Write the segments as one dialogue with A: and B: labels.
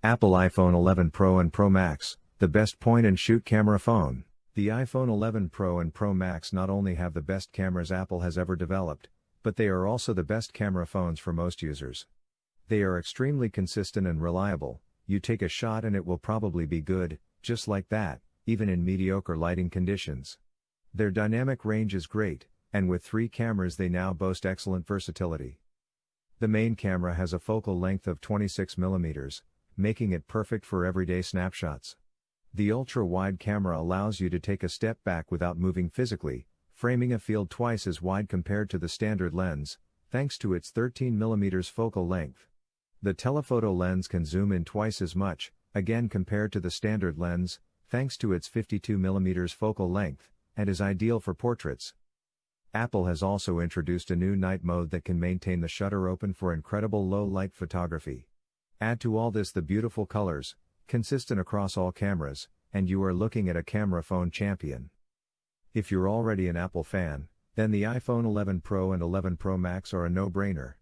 A: Apple iPhone 11 Pro and Pro Max, the best point-and-shoot camera phone. The iPhone 11 Pro and Pro Max not only have the best cameras Apple has ever developed, but they are also the best camera phones for most users. They are extremely consistent and reliable. You take a shot and it will probably be good, just like that, even in mediocre lighting conditions. Their dynamic range is great, and with 3 cameras they now boast excellent versatility. The main camera has a focal length of 26mm, making it perfect for everyday snapshots. The ultra-wide camera allows you to take a step back without moving physically, framing a field twice as wide compared to the standard lens, thanks to its 13mm focal length. The telephoto lens can zoom in twice as much, again compared to the standard lens, thanks to its 52mm focal length, and is ideal for portraits. Apple has also introduced a new night mode that can maintain the shutter open for incredible low-light photography. Add to all this the beautiful colors, consistent across all cameras, and you are looking at a camera phone champion. If you're already an Apple fan, then the iPhone 11 Pro and 11 Pro Max are a no-brainer.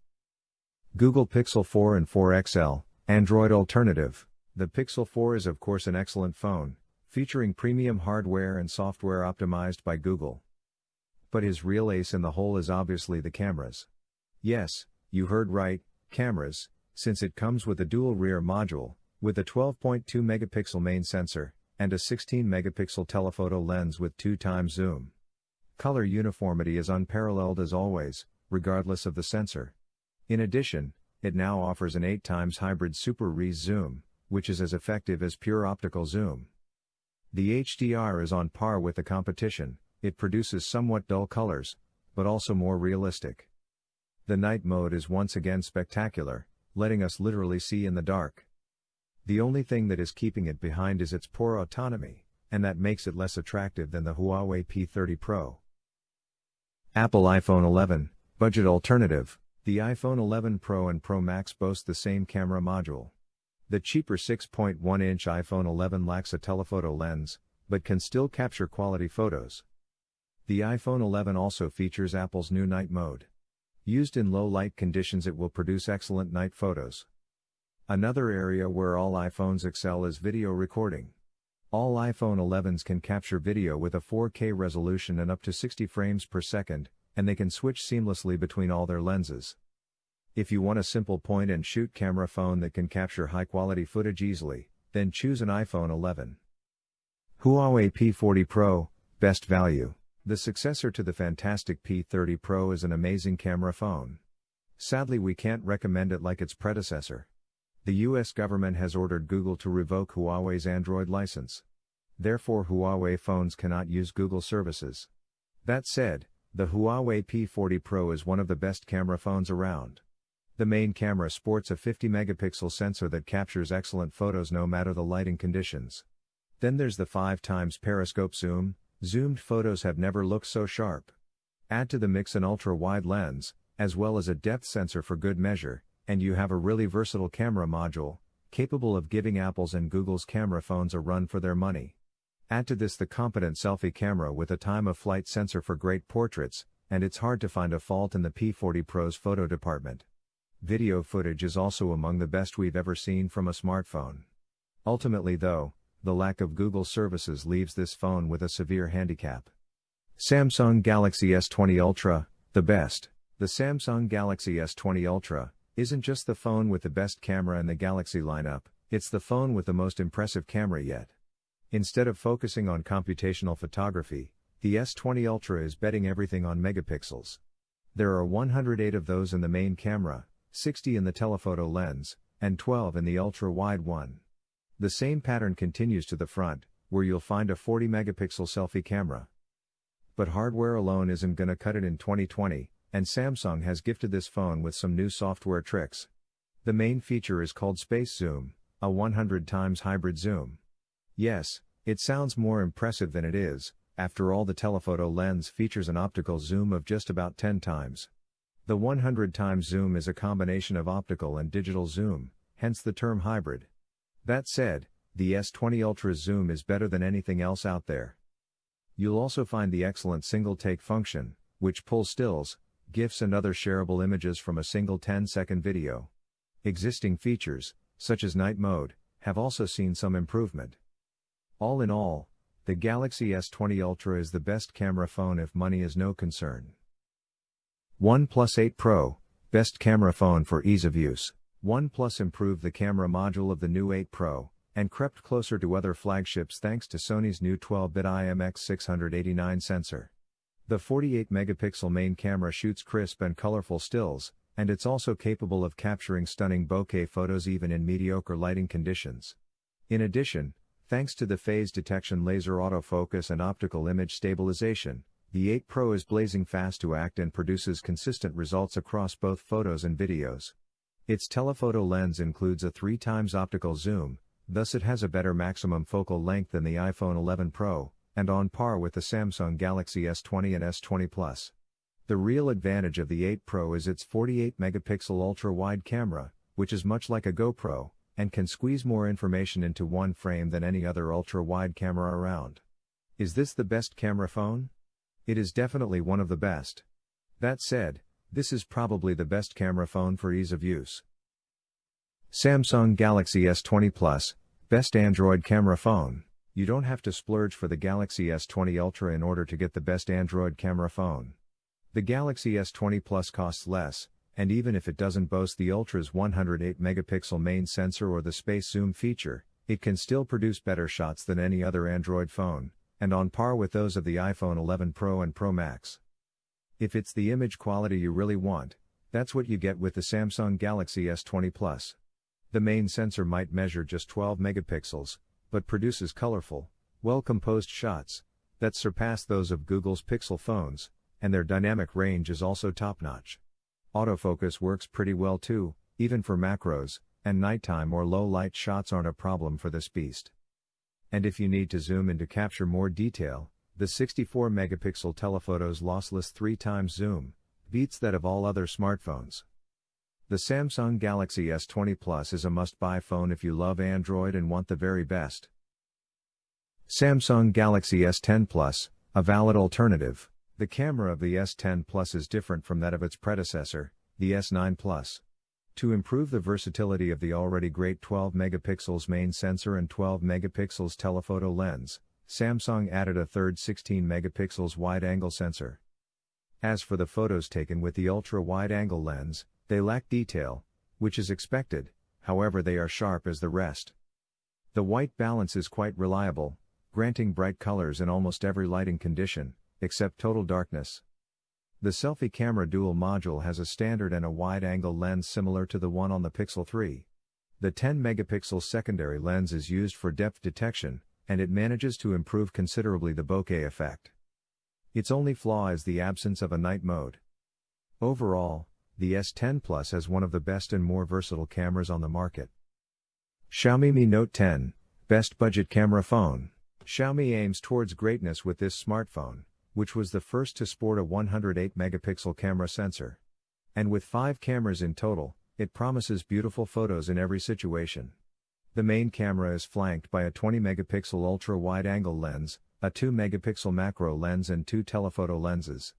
A: Google Pixel 4 and 4 XL, Android alternative. The Pixel 4 is of course an excellent phone, featuring premium hardware and software optimized by Google. But his real ace in the hole is obviously the cameras. Yes, you heard right, cameras, since it comes with a dual rear module, with a 12.2 megapixel main sensor, and a 16 megapixel telephoto lens with 2x zoom. Color uniformity is unparalleled as always, regardless of the sensor. In addition, it now offers an 8x hybrid super res zoom, which is as effective as pure optical zoom. The HDR is on par with the competition. It produces somewhat dull colors, but also more realistic. The night mode is once again spectacular, letting us literally see in the dark. The only thing that is keeping it behind is its poor autonomy, and that makes it less attractive than the Huawei P30 Pro. Apple iPhone 11, budget alternative. The iPhone 11 Pro and Pro Max boast the same camera module. The cheaper 6.1-inch iPhone 11 lacks a telephoto lens, but can still capture quality photos. The iPhone 11 also features Apple's new night mode. Used in low light conditions, it will produce excellent night photos. Another area where all iPhones excel is video recording. All iPhone 11s can capture video with a 4K resolution and up to 60 frames per second, and they can switch seamlessly between all their lenses. If you want a simple point-and-shoot camera phone that can capture high-quality footage easily, then choose an iPhone 11. Huawei P40 Pro, best value. The successor to the fantastic P30 Pro is an amazing camera phone. Sadly, we can't recommend it like its predecessor. The US government has ordered Google to revoke Huawei's Android license. Therefore, Huawei phones cannot use Google services. That said, the Huawei P40 Pro is one of the best camera phones around. The main camera sports a 50-megapixel sensor that captures excellent photos no matter the lighting conditions. Then there's the 5x periscope zoom. Zoomed photos have never looked so sharp. Add to the mix an ultra-wide lens, as well as a depth sensor for good measure, and you have a really versatile camera module, capable of giving Apple's and Google's camera phones a run for their money. Add to this the competent selfie camera with a time-of-flight sensor for great portraits, and it's hard to find a fault in the P40 Pro's photo department. Video footage is also among the best we've ever seen from a smartphone. Ultimately though, the lack of Google services leaves this phone with a severe handicap. Samsung Galaxy S20 Ultra, the best. The Samsung Galaxy S20 Ultra isn't just the phone with the best camera in the Galaxy lineup, it's the phone with the most impressive camera yet. Instead of focusing on computational photography, the S20 Ultra is betting everything on megapixels. There are 108 of those in the main camera, 60 in the telephoto lens, and 12 in the ultra-wide one. The same pattern continues to the front, where you'll find a 40-megapixel selfie camera. But hardware alone isn't gonna cut it in 2020, and Samsung has gifted this phone with some new software tricks. The main feature is called Space Zoom, a 100x hybrid zoom. Yes, it sounds more impressive than it is. After all, the telephoto lens features an optical zoom of just about 10 times. The 100x zoom is a combination of optical and digital zoom, hence the term hybrid. That said, the S20 Ultra's zoom is better than anything else out there. You'll also find the excellent single-take function, which pulls stills, GIFs and other shareable images from a single 10-second video. Existing features, such as night mode, have also seen some improvement. All in all, the Galaxy S20 Ultra is the best camera phone if money is no concern. OnePlus 8 Pro, best camera phone for ease of use. OnePlus improved the camera module of the new 8 Pro, and crept closer to other flagships thanks to Sony's new 12-bit IMX689 sensor. The 48-megapixel main camera shoots crisp and colorful stills, and it's also capable of capturing stunning bokeh photos even in mediocre lighting conditions. In addition, thanks to the phase detection laser autofocus and optical image stabilization, the 8 Pro is blazing fast to act and produces consistent results across both photos and videos. Its telephoto lens includes a 3x optical zoom, thus it has a better maximum focal length than the iPhone 11 Pro, and on par with the Samsung Galaxy S20 and S20 Plus. The real advantage of the 8 Pro is its 48-megapixel ultra-wide camera, which is much like a GoPro, and can squeeze more information into one frame than any other ultra-wide camera around. Is this the best camera phone? It is definitely one of the best. That said, this is probably the best camera phone for ease of use. Samsung Galaxy S20 Plus, best Android camera phone. You don't have to splurge for the Galaxy S20 Ultra in order to get the best Android camera phone. The Galaxy S20 Plus costs less, and even if it doesn't boast the Ultra's 108-megapixel main sensor or the space zoom feature, it can still produce better shots than any other Android phone, and on par with those of the iPhone 11 Pro and Pro Max. If it's the image quality you really want, that's what you get with the Samsung Galaxy S20 Plus. The main sensor might measure just 12 megapixels, but produces colorful, well-composed shots that surpass those of Google's Pixel phones, and their dynamic range is also top-notch. Autofocus works pretty well too, even for macros, and nighttime or low-light shots aren't a problem for this beast. And if you need to zoom in to capture more detail, the 64-megapixel telephoto's lossless 3x zoom beats that of all other smartphones. The Samsung Galaxy S20 Plus is a must-buy phone if you love Android and want the very best. Samsung Galaxy S10 Plus, a valid alternative. The camera of the S10 Plus is different from that of its predecessor, the S9 Plus. To improve the versatility of the already great 12 megapixels main sensor and 12 megapixels telephoto lens, Samsung added a third 16 megapixels wide-angle sensor. As for the photos taken with the ultra-wide-angle lens, they lack detail, which is expected, however they are sharp as the rest. The white balance is quite reliable, granting bright colors in almost every lighting condition, except total darkness. The selfie camera dual module has a standard and a wide-angle lens similar to the one on the Pixel 3. The 10-megapixel secondary lens is used for depth detection, and it manages to improve considerably the bokeh effect. Its only flaw is the absence of a night mode. Overall, the S10 Plus has one of the best and more versatile cameras on the market. Xiaomi Mi Note 10, best budget camera phone. Xiaomi aims towards greatness with this smartphone, which was the first to sport a 108-megapixel camera sensor. And with 5 cameras in total, it promises beautiful photos in every situation. The main camera is flanked by a 20-megapixel ultra-wide-angle lens, a 2-megapixel macro lens and 2 telephoto lenses.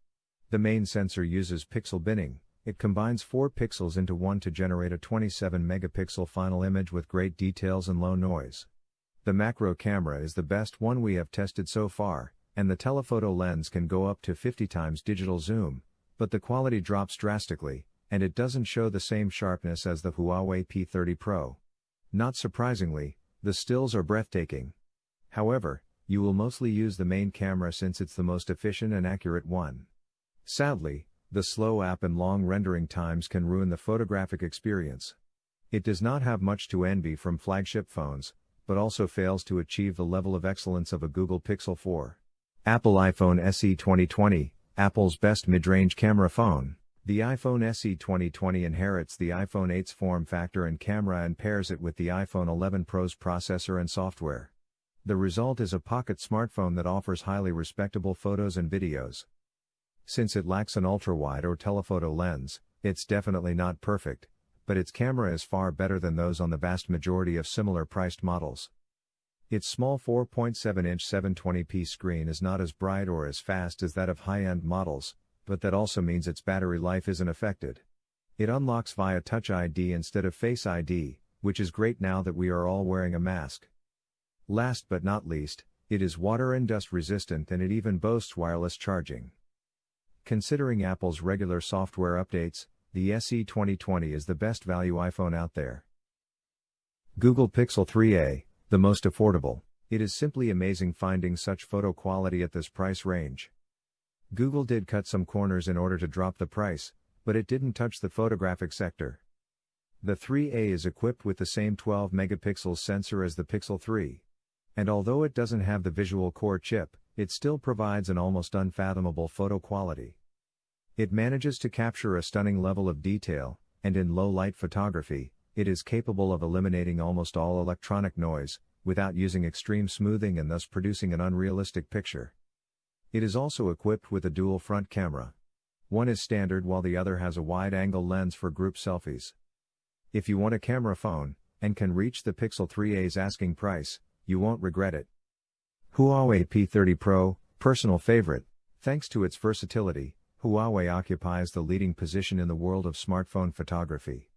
A: The main sensor uses pixel binning. It combines 4 pixels into one to generate a 27-megapixel final image with great details and low noise. The macro camera is the best one we have tested so far, and the telephoto lens can go up to 50 times digital zoom, but the quality drops drastically, and it doesn't show the same sharpness as the Huawei P30 Pro. Not surprisingly, the stills are breathtaking. However, you will mostly use the main camera since it's the most efficient and accurate one. Sadly, the slow app and long rendering times can ruin the photographic experience. It does not have much to envy from flagship phones, but also fails to achieve the level of excellence of a Google Pixel 4. Apple iPhone SE 2020, Apple's best mid-range camera phone. The iPhone SE 2020 inherits the iPhone 8's form factor and camera and pairs it with the iPhone 11 Pro's processor and software. The result is a pocket smartphone that offers highly respectable photos and videos. Since it lacks an ultra-wide or telephoto lens, it's definitely not perfect, but its camera is far better than those on the vast majority of similar-priced models. Its small 4.7-inch 720p screen is not as bright or as fast as that of high-end models, but that also means its battery life isn't affected. It unlocks via Touch ID instead of Face ID, which is great now that we are all wearing a mask. Last but not least, it is water and dust resistant, and it even boasts wireless charging. Considering Apple's regular software updates, the SE 2020 is the best value iPhone out there. Google Pixel 3a, the most affordable. It is simply amazing finding such photo quality at this price range. Google did cut some corners in order to drop the price, but it didn't touch the photographic sector. The 3a is equipped with the same 12 megapixels sensor as the Pixel 3. And although it doesn't have the visual core chip, it still provides an almost unfathomable photo quality. It manages to capture a stunning level of detail, and in low-light photography, it is capable of eliminating almost all electronic noise, without using extreme smoothing and thus producing an unrealistic picture. It is also equipped with a dual front camera. One is standard while the other has a wide-angle lens for group selfies. If you want a camera phone, and can reach the Pixel 3a's asking price, you won't regret it. Huawei P30 Pro, personal favorite. Thanks to its versatility, Huawei occupies the leading position in the world of smartphone photography.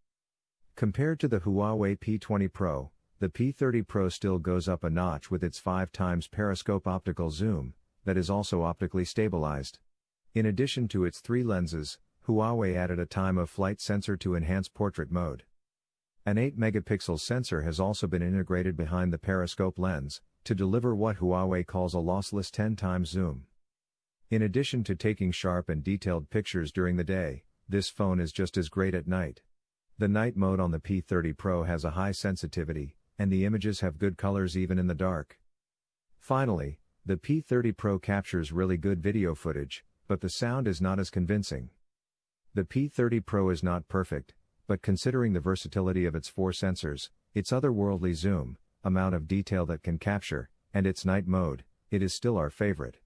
A: Compared to the Huawei P20 Pro, the P30 Pro still goes up a notch with its 5x periscope optical zoom, that is also optically stabilized. In addition to its 3 lenses, Huawei added a time-of-flight sensor to enhance portrait mode. An 8-megapixel sensor has also been integrated behind the periscope lens, to deliver what Huawei calls a lossless 10x zoom. In addition to taking sharp and detailed pictures during the day, this phone is just as great at night. The night mode on the P30 Pro has a high sensitivity, and the images have good colors even in the dark. Finally, the P30 Pro captures really good video footage, but the sound is not as convincing. The P30 Pro is not perfect, but considering the versatility of its 4 sensors, its otherworldly zoom, amount of detail that can capture, and its night mode, it is still our favorite.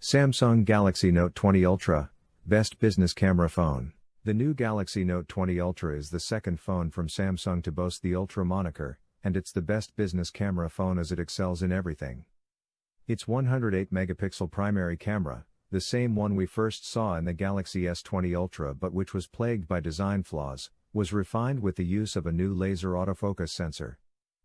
A: Samsung Galaxy Note 20 Ultra, best business camera phone. The new Galaxy Note 20 Ultra is the second phone from Samsung to boast the Ultra moniker, and it's the best business camera phone as it excels in everything. Its 108-megapixel primary camera, the same one we first saw in the Galaxy S20 Ultra but which was plagued by design flaws, was refined with the use of a new laser autofocus sensor.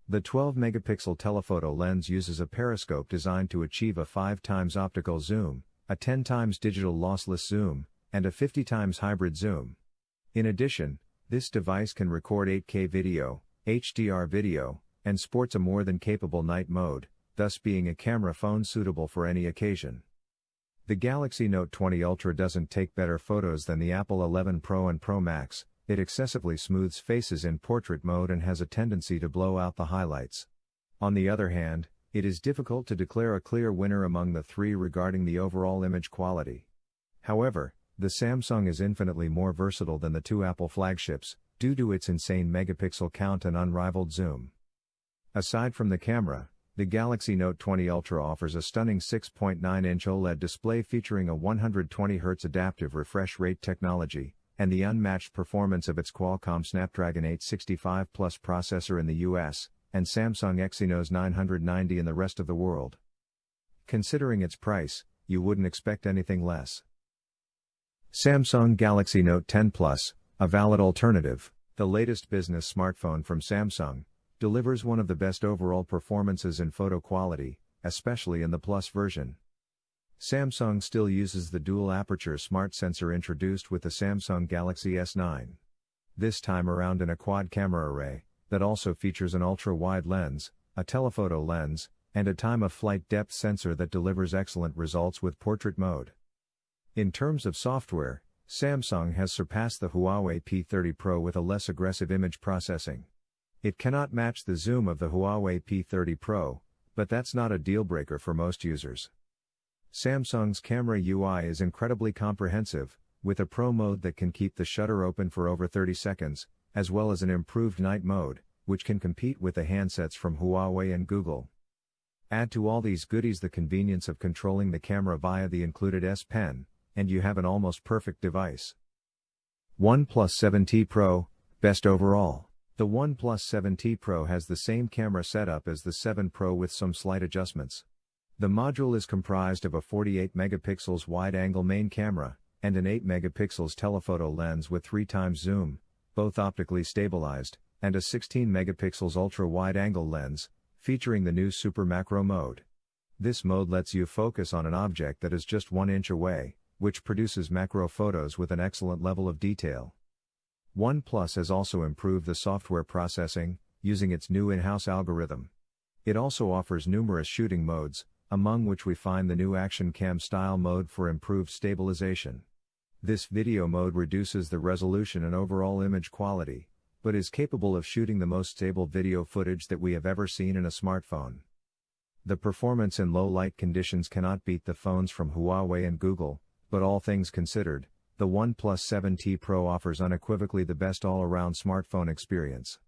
A: The 12-megapixel telephoto lens uses a periscope designed to achieve a 5x optical zoom, a 10x digital lossless zoom, and a 50x hybrid zoom. In addition, this device can record 8K video, HDR video, and sports a more than capable night mode, thus being a camera phone suitable for any occasion. The Galaxy Note 20 Ultra doesn't take better photos than the Apple 11 Pro and Pro Max, it excessively smooths faces in portrait mode and has a tendency to blow out the highlights. On the other hand, it is difficult to declare a clear winner among the 3 regarding the overall image quality. However, the Samsung is infinitely more versatile than the 2 Apple flagships, due to its insane megapixel count and unrivaled zoom. Aside from the camera, the Galaxy Note 20 Ultra offers a stunning 6.9-inch OLED display featuring a 120Hz adaptive refresh rate technology, and the unmatched performance of its Qualcomm Snapdragon 865 Plus processor in the US, and Samsung Exynos 990 in the rest of the world. Considering its price, you wouldn't expect anything less. Samsung Galaxy Note 10 Plus, a valid alternative, the latest business smartphone from Samsung, delivers one of the best overall performances in photo quality, especially in the Plus version. Samsung still uses the dual-aperture smart sensor introduced with the Samsung Galaxy S9. This time around in a quad-camera array, that also features an ultra-wide lens, a telephoto lens, and a time-of-flight depth sensor that delivers excellent results with portrait mode. In terms of software, Samsung has surpassed the Huawei P30 Pro with a less aggressive image processing. It cannot match the zoom of the Huawei P30 Pro, but that's not a deal-breaker for most users. Samsung's camera UI is incredibly comprehensive, with a Pro mode that can keep the shutter open for over 30 seconds, as well as an improved night mode, which can compete with the handsets from Huawei and Google. Add to all these goodies the convenience of controlling the camera via the included S Pen, and you have an almost perfect device. OnePlus 7T Pro, best overall. The OnePlus 7T Pro has the same camera setup as the 7 Pro with some slight adjustments. The module is comprised of a 48 megapixels wide-angle main camera, and an 8 megapixels telephoto lens with 3x zoom, both optically stabilized, and a 16 megapixels ultra-wide-angle lens, featuring the new Super Macro mode. This mode lets you focus on an object that is just 1 inch away, which produces macro photos with an excellent level of detail. OnePlus has also improved the software processing, using its new in-house algorithm. It also offers numerous shooting modes, among which we find the new Action Cam style mode for improved stabilization. This video mode reduces the resolution and overall image quality, but is capable of shooting the most stable video footage that we have ever seen in a smartphone. The performance in low light conditions cannot beat the phones from Huawei and Google, but all things considered, the OnePlus 7T Pro offers unequivocally the best all-around smartphone experience.